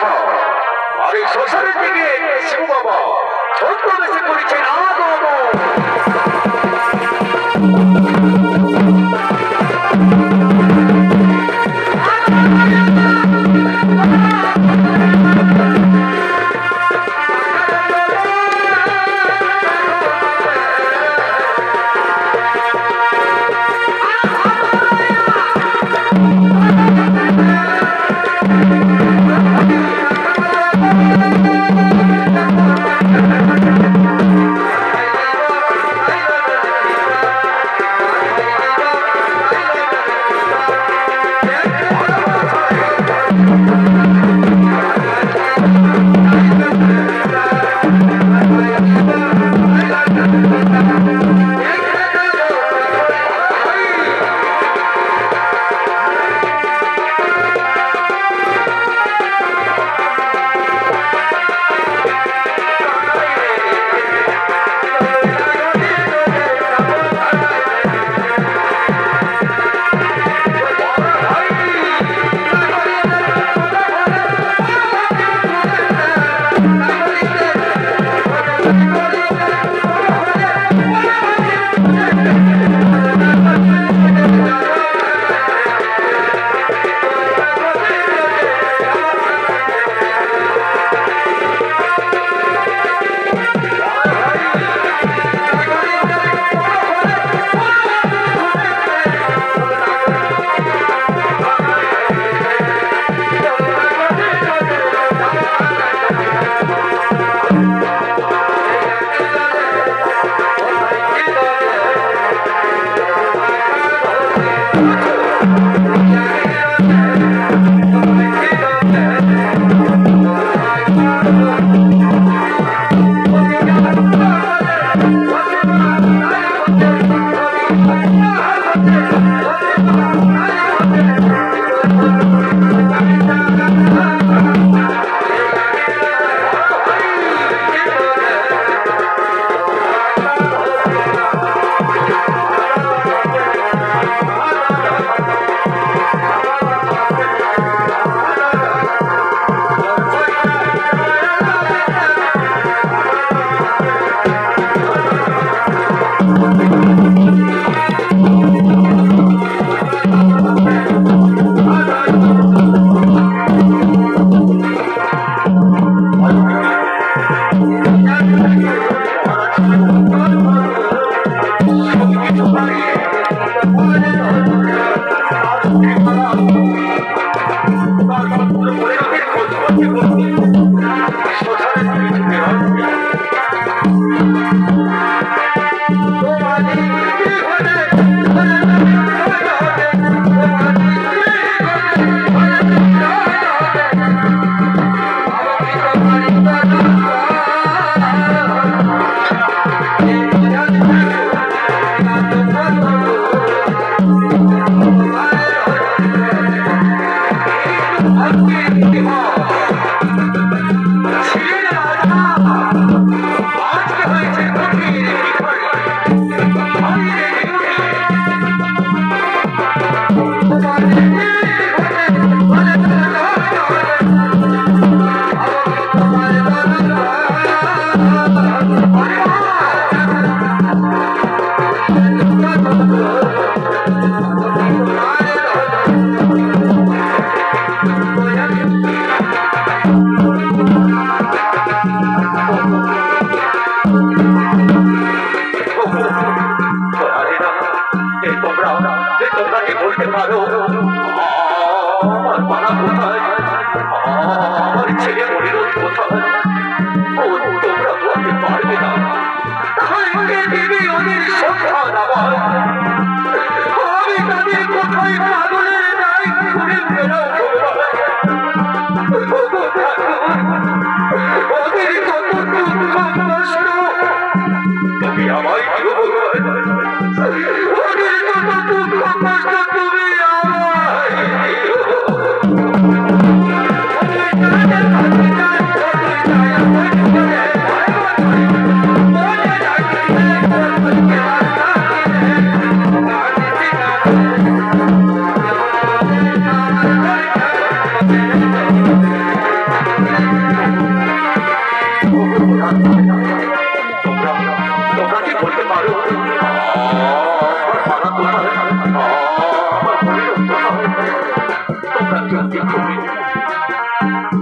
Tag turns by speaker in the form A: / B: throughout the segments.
A: আচ্ছা, আর এই শ্মশানের দিকে শিব বাবা ছদ্মবেশে করেছেন আগমন।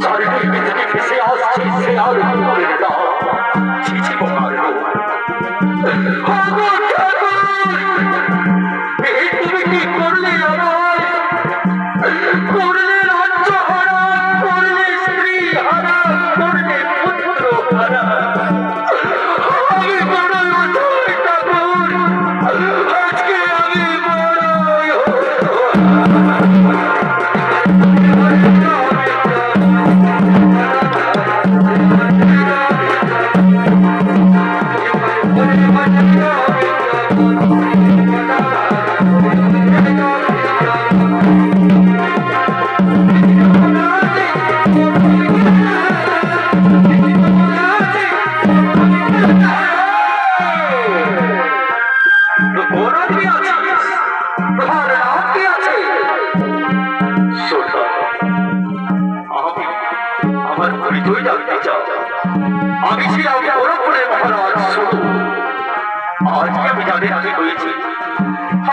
A: চারিদিকে থেকে ভেসে আসছে সে আর ফুলের ডাক ছিছি বোকার তুমি কি করলে আমার করলে রাজ্য হারা করলে স্ত্রী হারা করলে পুত্র হারা আমি বড় উঠোই ঠাকুর আজকে আমি আমি ছিলাম গোরখপুরের মহারাজ শুধু আজকে আমি যাদের আগে হয়েছি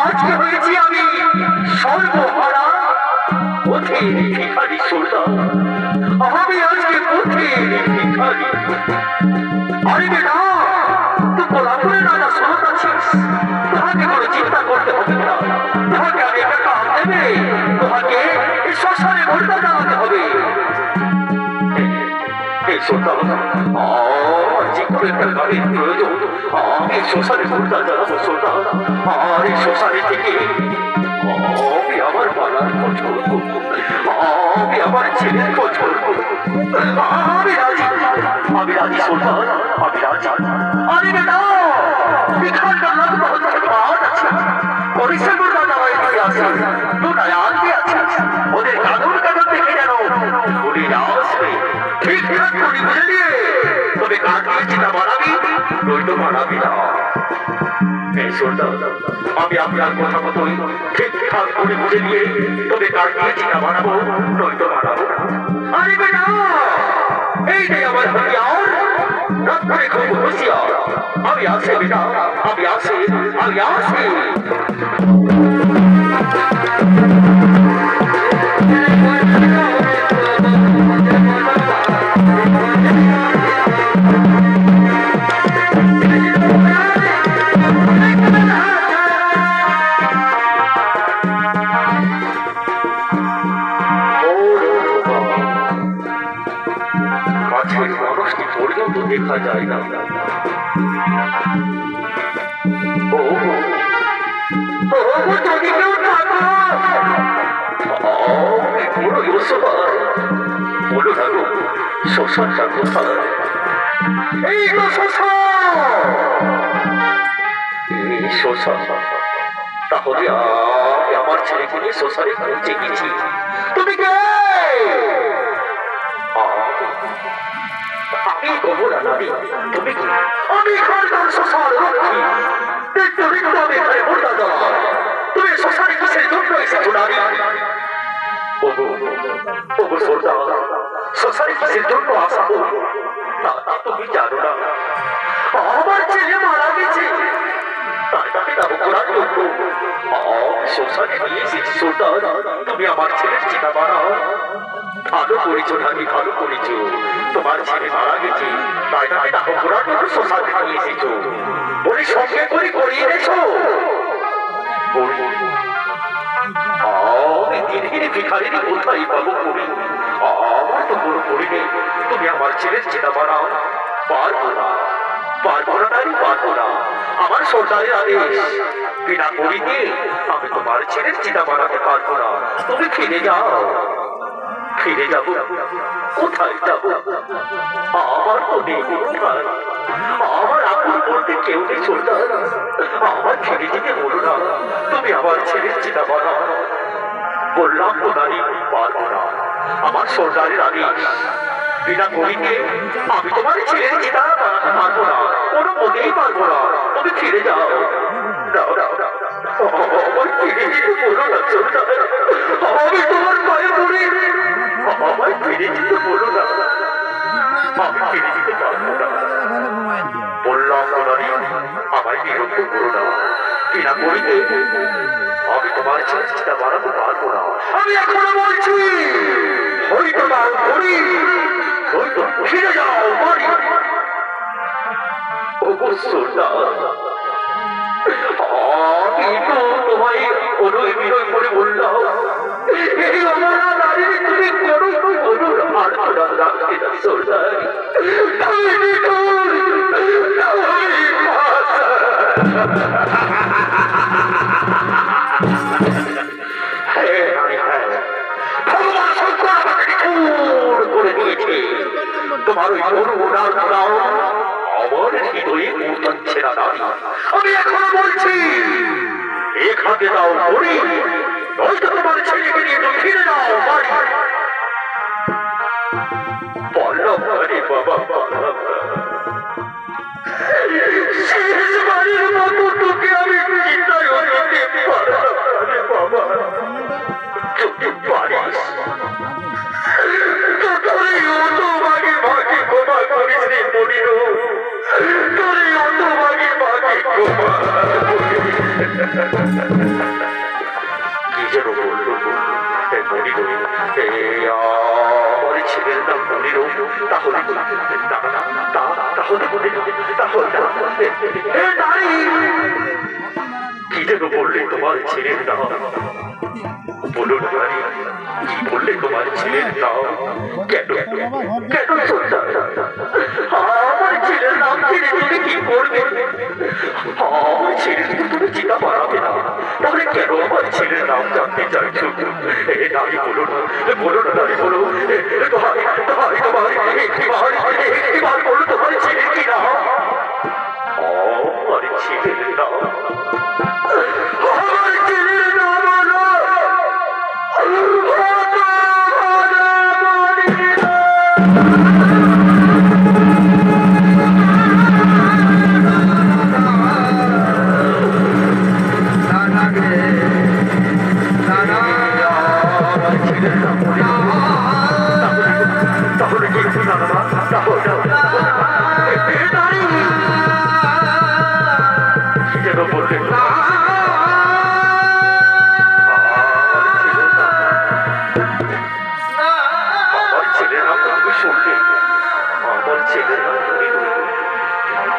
A: আজকে হয়েছি আমি সর্বহারা পথের ভিখারি সুলতান আমি আজকে পথের ভিখারি আরে বেটা তুই গোলাপুরের রাজা সুলতান আছিস তোমাকে কোনো চিন্তা করতে হবে না তোমাকে আমি একটা কাজ দেবে তোমাকে এই শ্মশানে ভোটটা জানাতে হবে আমি শ্মশানে ভোটটা জানাবো সুলতান আর এই শ্মশানে থেকে আমি আমার পালার খোঁজ করবো আমি আমার ছেলের খোঁজ করবো আমি রাজি সুলতান আমি রাজি আরে বেটা এখানকার লোক হচ্ছে পাওয়া যাচ্ছে পরিষেবার দাদা হয়ে আছে দুটায় আনতে আছে ওদের কাদর কাদর দেখে যেন ঘুরে আসবে ঠিকঠাক করে বুঝে দিয়ে তবে কাটিয়ে চিন্তা বানাবি নইতো বানাবি না আমি আপনার কথা মতোই ঠিকঠাক করে বুঝে দিয়ে তবে কাটিয়ে চিন্তা বানাবো নইতো বানাবো আরে বেটা এইটাই আমার হরিয়ার রাত্রে খুব হুঁশিয়ার আমি আসি বেটা আমি আসি আমি আসি মানুষটি পর্যন্ত দেখা যায় না শ্মশানটা কোথায় এই শ্মশান তাহলে আমার ছেলেকে নিয়ে শ্মশানে পৌঁছে গেছি তুমি কে আমি কবর আনাবি তুমি কি আমি খানদার শ্মশান রক্ষী দেখতে দেখতে আমি এখানে মোটা দেওয়া তুমি শ্মশানে কিসের জন্য এসেছো নারী ওগো সর্দার শ্মশানে কিসের জন্য আসা তা তুমি জানো না আমার ছেলে মারা গেছে তাকে দাবো করার জন্য শ্মশানে নিয়ে এসেছি সর্দার তুমি আমার ছেলের চিতা বানাও ভালো করেছো নাকি ভালো করেছো তোমার ছেলে মারা গেছে তাই তাকে দাবো করার জন্য শ্মশানে নিয়ে এসেছো বলি সঙ্গে করে করিয়ে এনেছো দিনের ভিখারিনী কোথায় পাবো করি আমার তো কোনো করি নেই তুমি আমার ছেলের চিতা বানাও পারবো না পারবো না আমার সর্দারের আদেশ বিনা করিতে আমি তোমার ছেলের চিতা বানাতে পারবো না তুমি ফিরে যাবো কোথায় যাবো আমার তো নেই কোথায় আমার আপন বলতে কেউ নেই সর্দার আমার ফিরে যেতে বলো না তুমি আমার ছেলের চিতা বানাও বললাম তো নারী পারবো না আমার সর্দারের আদেশ বিনা করিতে আমি তোমার ছেলের চিতা বানাতে পারবো না কোনো মতেই পারবো না তুমি ফিরে যাও আমার ফিরে যেতে বলো না সর্দার আমি তোমার পায়ে পড়ে আমায় ফিরে যেতে বলো না আমি ছেড়ে দিতে পারবো না। বললাম তো নারী, আমায় বিরক্ত করো না। কিনা করিতে আমি তোমার চিন্তা বাড়াতে পারবো না। আমি এখনো বলছি, হয়তো দাও করি, হয়তো ফিরে যাও বাড়ি। ওগো সুলতান, আমি তো তোমায় অনুয় বিনয় করে বললাম, এই অমরা নারীর তুমি কোনো আর্থনা রাখতে না সুলতান। তোমার ওই অনুরাগ দাও আমার হৃদয়ে পৌঁছাচ্ছে না নারী। আমি এখনো বলছি, এক হাতে দাও ধরি, নয়তো তোমার ছেলেকে নিয়ে তুমি ফিরে যাও বাড়ি। বললাম আরে বাবা, শেষবারের মতো তোকে আমি চিন্তায় দিতে পারলাম আরে বাবা। যদি পারিস তোরে অত ভাগে ভাগে ক্ষমা করিস রে মনির, তোরে অত ভাগে ভাগে ক্ষমা। কি যেন বললো মনির, আমার ছেলের নাম মনির, তাহলে কি যেন বললে তোমার ছেলের নাম? বলো না নারী, কি বললে তোমার ছেলের নাম? কেন কেন আমার ছেলের নাম ছেড়ে তুমি কি করবে? আমার ছেলের তুমি চিন্তা বাড়াবে না, তাহলে কেন আমার ছেলের নাম জানতে চাইছো? নারী বলো না, বলো না নারী, বলো একটিবার বলো তোমার ছেলের কি নাম? আমার ছেলের নাম, আমার ছেলের নাম হলো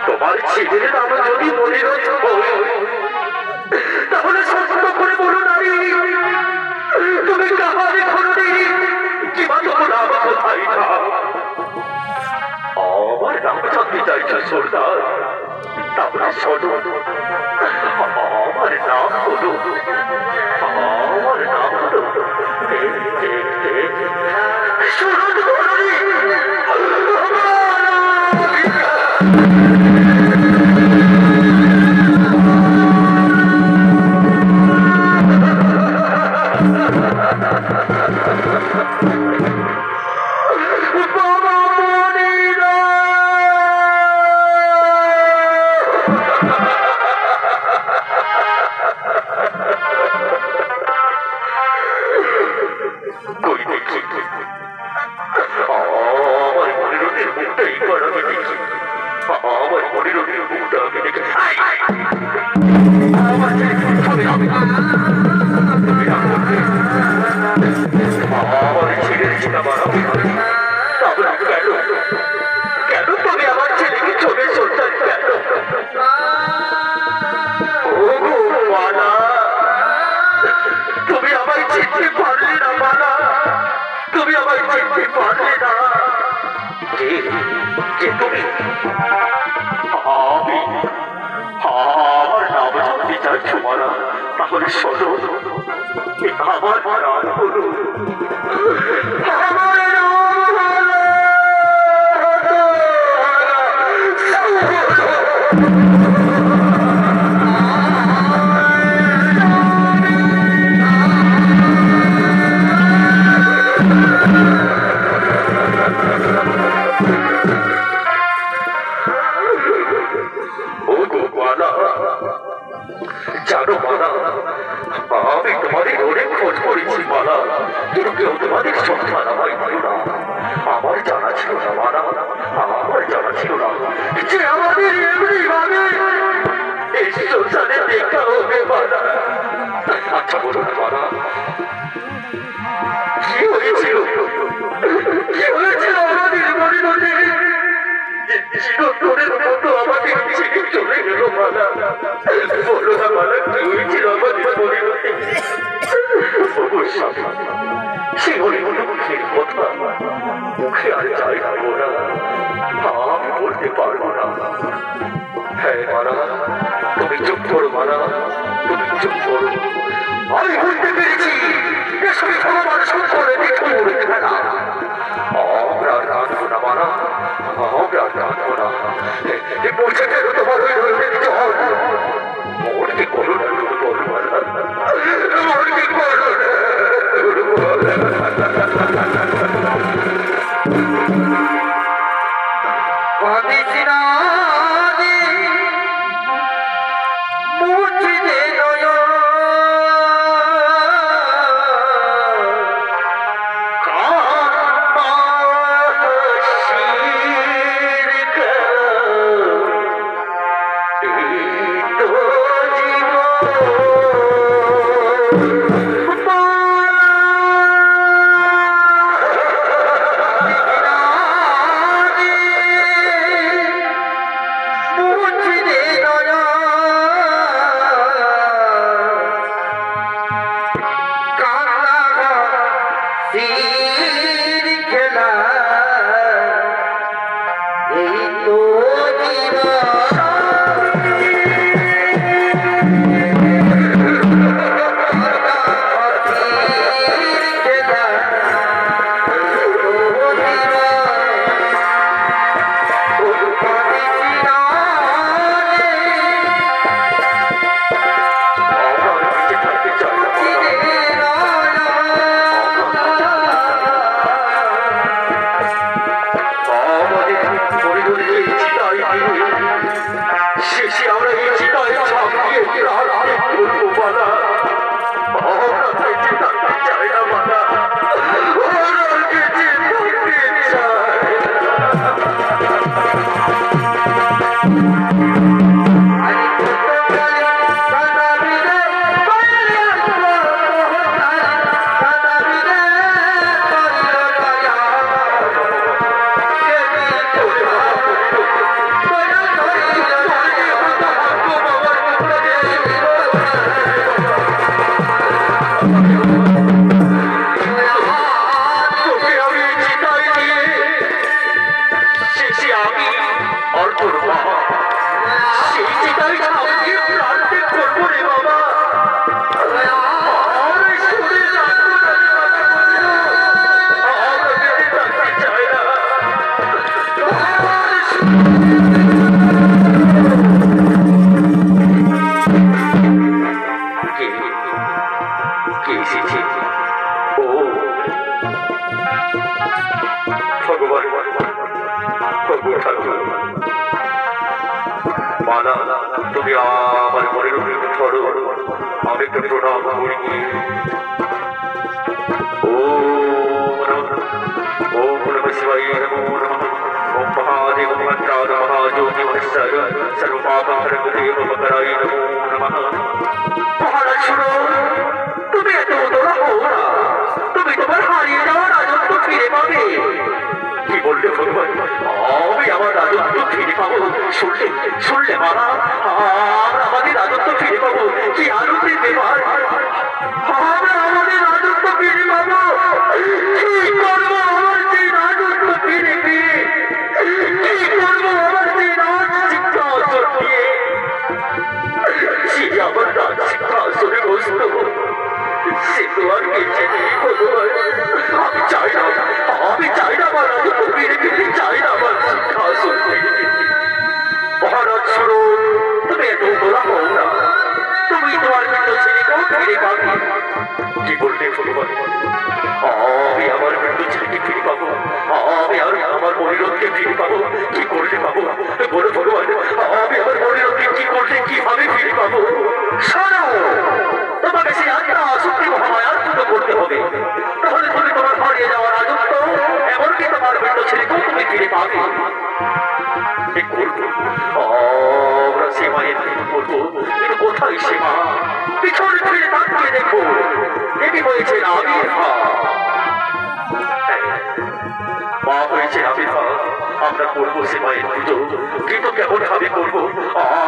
A: তোমার ছেলের নাম যদি মনির তাহলে সত্য করে বলো নারী, তুমি কাহারে কোনদিন কিংবা তোমার নাম কোথায় না? আমার নাম জানতে চাইছো সুলতান? তাহলে শোনো, আমার নাম হলো, আমার নাম হলো আমার নাম জানতে চাইছো মারা? তাহলে শোনো, আমার নাম হলো, আমার নাম হলো জানো মালা, আমি তোমাদের অনেক খোঁজ করেছি মালা, কিন্তু কেউ তোমাদের সন্তান আমায় দিল না। আমার জানা ছিল না মানা আমার জানা ছিল না যে আমাদের এমনি ভাবে এই সংসারে দেখা হবে মানা। আচ্ছা বলো না মানা, কি হয়েছিল আমাদের পরিণতি? চিরতরের মতো আমাকে ছেড়ে চলে গেল মানা। বলো না মানা, কি হয়েছিল আমাদের পরিণতি? অবশ্যই সে হরিমন মুখের কথা মুখে আর যাই না ওরা, আমি বলতে পারবো না। হ্যাঁ মানা, তুমি চুপ করো মানা, তুমি চুপ করো। আমি বুঝতে পেরেছি এসবে ভগবান সকলে নিঠুর খেলা। আমরা আর কাঁদবো না মানা, আমরা আর কাঁদবো না। পৌঁছে গেল তোমার ওই রোগের জল। মরতে করো না দুর্বল মানা, মরতে করো না দুর্বল। তুমি আমার মনের ধরো, আমি তো প্রণাম করি। ওম নমঃ শিবায় নমো নমঃ। ওম মহাদেব মহাত্রাদ মহাজ্যোতি মহেশ্বর সর্বপাপহরদেব মকরায় নমো নমঃ। মহারাজ শুনো, তুমি এত উতলা হও না, তুমি তোমার হারিয়ে যাওয়া রাজত্ব ফিরে পাবে। কি বললে ভগবান? আমি আমার রাজত্ব ফিরে পাবো? শুনলে মারা, আমরা আমাদের রাজত্ব ফিরে পাবো? কি আনন্দের ব্যাপার! আমরা আমাদের রাজত্ব ফিরে পাবো। কি করবো আমার সেই রাজত্ব ফিরে পেয়ে? কি করবো আমার সেই রাজ সিংহাসন নিয়ে? সে আমার রাজ সিংহাসনে বসতো, সে তো আর বেঁচে নেই ভগবান। আমি চাই না আমার রাজত্ব ফিরে পেতে, চাই না আমার সিংহাসন ফিরে পেতে। মহারাজ শুনো, তুমি এত তোলা হও না, তুমি তোমার মৃত ছেলেকেও ফিরে পাবে। কি বললে ভগবান? আমি আমার মৃত ছেলেকে ফিরে পাবো? আমি আর আমার পরিণতকে ফিরে পাবো? কি করলে পাবো বলো ভগবান? আমি আমার পরিণতকে কি করলে, কিভাবে ফিরে পাবো? শোনো, তোমাকে সেই আত্মা শক্তি মহামায়াত্মক করতে হবে, তাহলে তুমি তোমার হারিয়ে যাওয়া রাজত্ব, এমনকি তোমার মৃত ছেলেকেও তুমি ফিরে ফিরে পাবে কি করবো? আমরা সে মায়ের পুজো করবো, কিন্তু কোথায় সে মা? পিছনে ফিরে তাকিয়ে দেখো, দেবী হয়েছে আবির্ভাব। মা হয়েছে আবির্ভাব, আমরা করবো সে মায়ের পুজো, কিন্তু কেমন ভাবে করবো?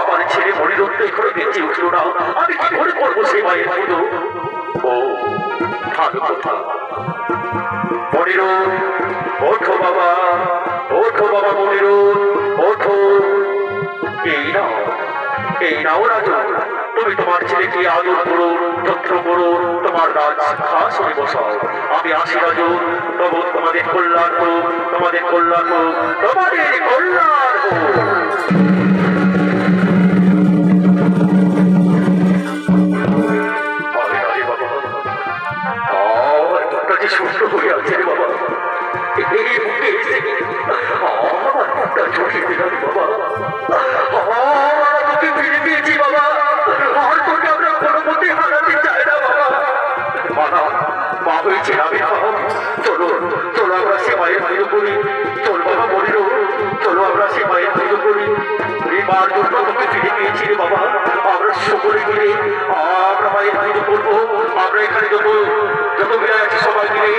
A: আমার ছেলে মনিরত্ন এখনো বেঁচে উঠলো না, আমি কি করে করবো সে মায়ের পুজো? ও ভালো কথা, মনির ওঠো বাবা, ওঠো বাবা মনির, ওঠো। এই নাও রাজু, তুমি তোমার ছেলেকে আদর করো, যত্ন করো, তোমার রাজ সিংহাসনে বসাও। আমি আসি রাজু, তবু তোমাদের কল্যাণ হোক, তোমাদের কল্যাণ হোক, তোমাদের কল্যাণ হোক। সুস্থ হয়ে আছে রে বাবা, এই বুকে এসে আমার বুকটা ঝুঁকিয়ে দিলাম বাবা, তোকে ফিরে পেয়েছি বাবা, আর তোকে আমরা কোনো মতে হারাতে চাই না বাবা। মা হয়েছে আবির্ভাব, চলো চলো আমরা সে মায়ের পুজো করি, চল বাবা বলিল, চলো আমরা সে মায়ের পুজো করি। এই মার জন্য তোকে ফিরে পেয়েছি রে বাবা, আমরা সকলে মিলে আমরা মায়ের পুজো করবো। আমরা এখানে যত মিলে আছি সবাই মিলে